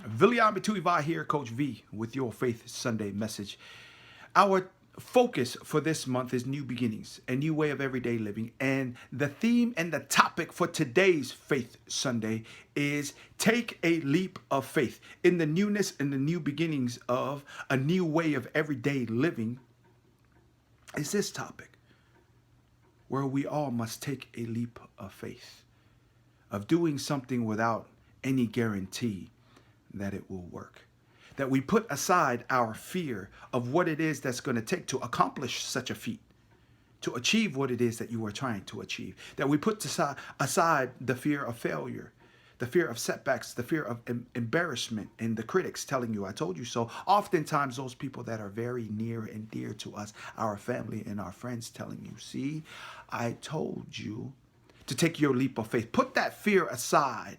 Viliami Tuivai here, Coach V, with your Faith Sunday message. Our focus for this month is new beginnings, a new way of everyday living. And the theme and the topic for today's Faith Sunday is take a leap of faith. In the newness and the new beginnings of a new way of everyday living is this topic, where we all must take a leap of faith, of doing something without any guarantee that it will work. That we put aside our fear of what it is that's going to take to accomplish such a feat, to achieve what it is that you are trying to achieve. That we put aside the fear of failure, the fear of setbacks, the fear of embarrassment, and the critics telling you, I told you so. Oftentimes, those people that are very near and dear to us, our family and our friends, telling you, see, I told you to take your leap of faith. Put that fear aside.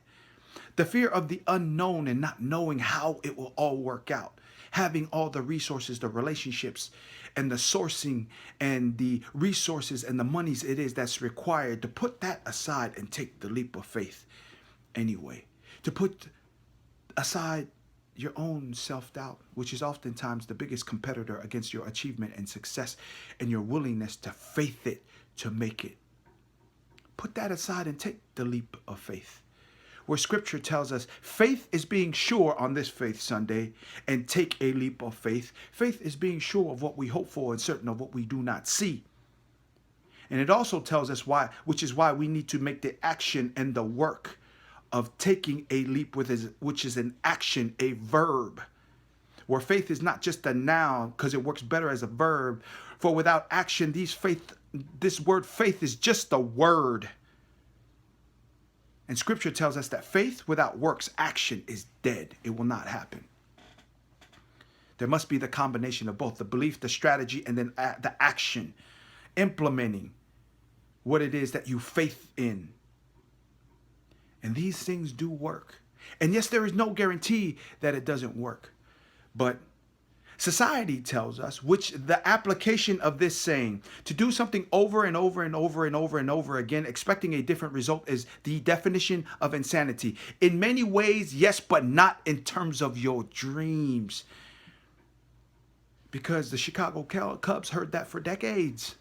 The fear of the unknown and not knowing how it will all work out. Having all the resources, the relationships, and the sourcing and the resources and the monies it is that's required to put that aside and take the leap of faith anyway. To put aside your own self-doubt, which is oftentimes the biggest competitor against your achievement and success and your willingness to faith it to make it. Put that aside and take the leap of faith. Where scripture tells us faith is being sure on this Faith Sunday and take a leap of faith. Faith is being sure of what we hope for and certain of what we do not see. And it also tells us why, which is why we need to make the action and the work of taking a leap, which is an action, a verb. Where faith is not just a noun because it works better as a verb. For without action, this word faith is just a word. And scripture tells us that faith without works, action, is dead. It will not happen. There must be the combination of both the belief, the strategy, and then the action, implementing what it is that you faith in. And these things do work. And yes, there is no guarantee that it doesn't work. But society tells us, which the application of this saying, to do something over and over and over and over and over again, expecting a different result, is the definition of insanity. In many ways, yes, but not in terms of your dreams. Because the Chicago Cubs heard that for decades.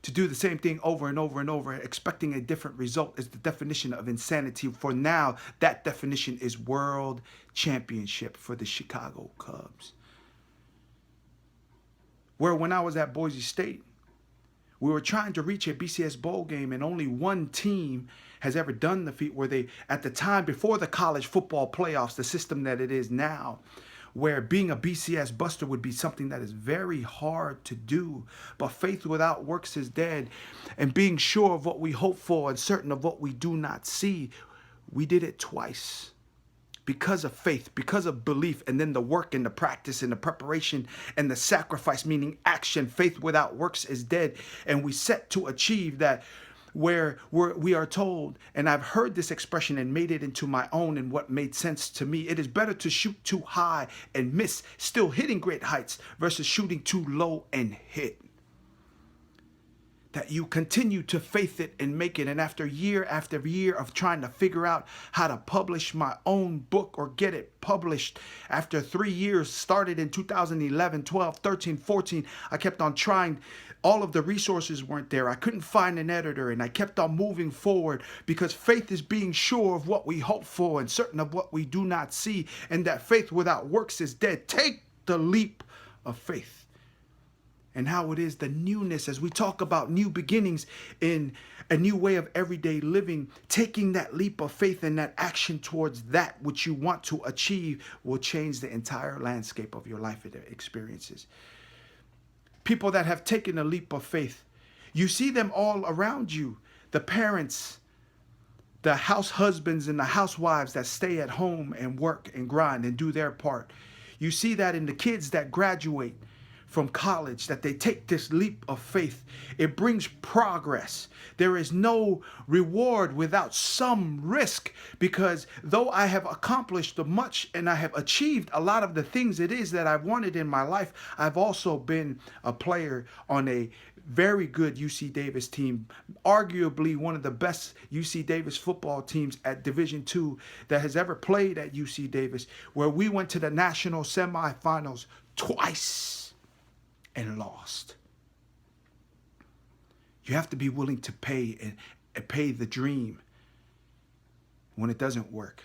To do the same thing over and over and over, expecting a different result, is the definition of insanity. For now, that definition is world championship for the Chicago Cubs. Where when I was at Boise State, we were trying to reach a BCS bowl game, and only one team has ever done the feat where they, at the time before the college football playoffs, the system that it is now, where being a BCS buster would be something that is very hard to do. But faith without works is dead. And being sure of what we hope for and certain of what we do not see, we did it twice. Because of faith, because of belief, and then the work and the practice and the preparation and the sacrifice, meaning action. Faith without works is dead. And we set to achieve that, where we are told, and I've heard this expression and made it into my own and what made sense to me. It is better to shoot too high and miss, still hitting great heights, versus shooting too low and hit. That you continue to faith it and make it. And after year of trying to figure out how to publish my own book or get it published, after 3 years, started in 2011, 12, 13, 14, I kept on trying. All of the resources weren't there. I couldn't find an editor, and I kept on moving forward, because faith is being sure of what we hope for and certain of what we do not see. And that faith without works is dead. Take the leap of faith. And how it is the newness, as we talk about new beginnings in a new way of everyday living, taking that leap of faith and that action towards that which you want to achieve will change the entire landscape of your life and experiences. People that have taken a leap of faith, you see them all around you. The parents, the house husbands and the housewives that stay at home and work and grind and do their part. You see that in the kids that graduate from college, that they take this leap of faith. It brings progress. There is no reward without some risk, because though I have accomplished much and I have achieved a lot of the things it is that I've wanted in my life, I've also been a player on a very good UC Davis team, arguably one of the best UC Davis football teams at Division II that has ever played at UC Davis, where we went to the national semifinals twice and lost. You have to be willing to pay and pay the dream when it doesn't work.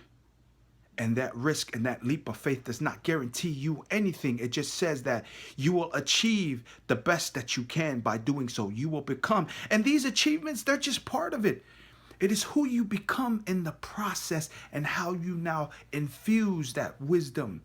And that risk and that leap of faith does not guarantee you anything. It just says that you will achieve the best that you can by doing so. You will become. And these achievements, they're just part of it. It is who you become in the process and how you now infuse that wisdom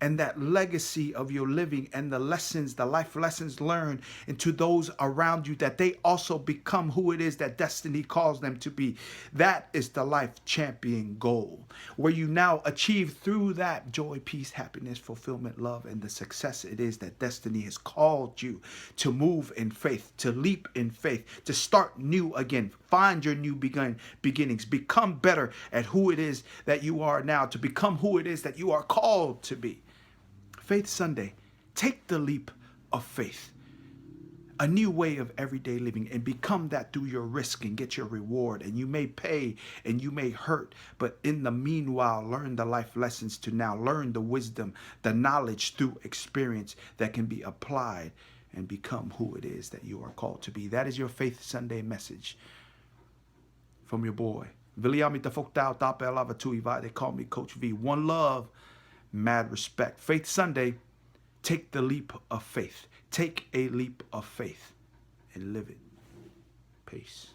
and that legacy of your living and the lessons, the life lessons learned into those around you, that they also become who it is that destiny calls them to be. That is the life champion goal, where you now achieve through that joy, peace, happiness, fulfillment, love, and the success it is that destiny has called you to move in faith, to leap in faith, to start new again, find your new beginnings, become better at who it is that you are now, to become who it is that you are called to be. Faith Sunday, take the leap of faith, a new way of everyday living, and become that through your risk and get your reward. And you may pay and you may hurt, but in the meanwhile, learn the life lessons to now learn the wisdom, the knowledge through experience that can be applied and become who it is that you are called to be. That is your Faith Sunday message from your boy. They call me Coach V. One love. Mad respect. Faith Sunday, take the leap of faith. Take a leap of faith and live it. Peace.